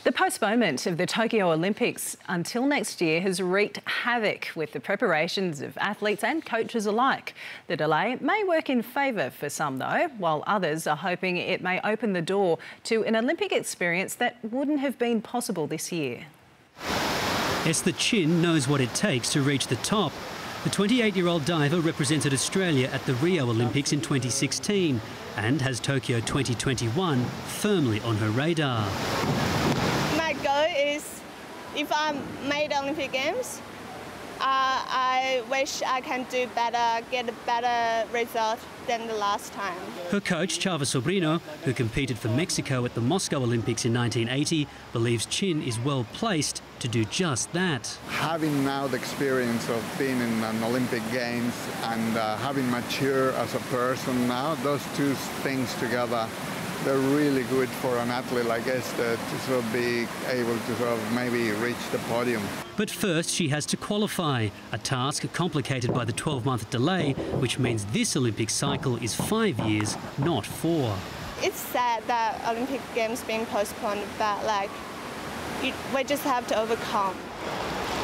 The postponement of the Tokyo Olympics until next year has wreaked havoc with the preparations of athletes and coaches alike. The delay may work in favour for some though, while others are hoping it may open the door to an Olympic experience that wouldn't have been possible this year. Esther knows what it takes to reach the top. The 28-year-old diver represented Australia at the Rio Olympics in 2016 and has Tokyo 2021 firmly on her radar. My goal is, if I made Olympic Games, I wish I can do better, get a better result than the last time. Her coach, Sobrino, who competed for Mexico at the Moscow Olympics in 1980, believes Chin is well placed to do just that. Having now the experience of being in an Olympic Games and having matured as a person now, those two things together, they're really good for an athlete like Esther to sort of be able to sort of maybe reach the podium. But first she has to qualify, a task complicated by the 12-month delay, which means this Olympic cycle is 5 years, not 4. It's sad that Olympic Games being postponed, but we just have to overcome.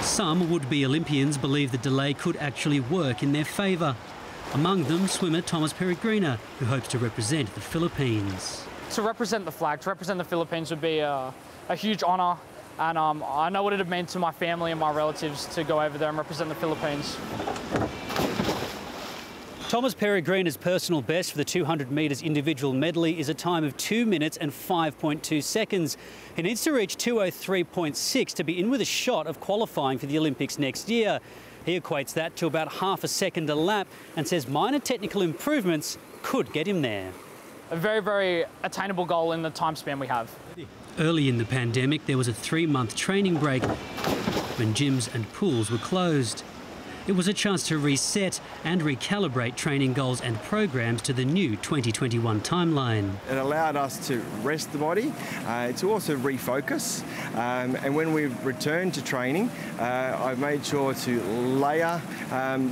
Some would-be Olympians believe the delay could actually work in their favour. Among them, swimmer Peregrina, who hopes to represent the Philippines. To represent the flag, to represent the Philippines would be a huge honour, and I know what it would mean to my family and my relatives to go over there and represent the Philippines. Peregrina's personal best for the 200 metres individual medley is a time of 2 minutes and 5.2 seconds. He needs to reach 2:03.6 to be in with a shot of qualifying for the Olympics next year. He equates that to about half a second a lap and says minor technical improvements could get him there. A very, very attainable goal in the time span we have. Early in the pandemic, there was a 3-month training break when gyms and pools were closed. It was a chance to reset and recalibrate training goals and programs to the new 2021 timeline. It allowed us to rest the body, to also refocus, and when we returned to training, I've made sure to layer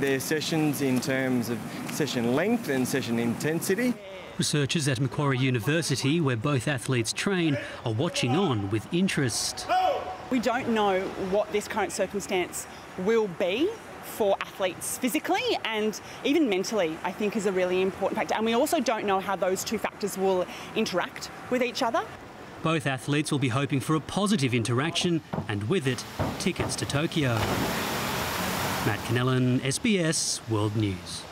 their sessions in terms of session length and session intensity. Researchers at Macquarie University, where both athletes train, are watching on with interest. We don't know what this current circumstance will be for athletes physically and even mentally, I think, is a really important factor. And we also don't know how those two factors will interact with each other. Both athletes will be hoping for a positive interaction and with it, tickets to Tokyo. Matt Connellan, SBS World News.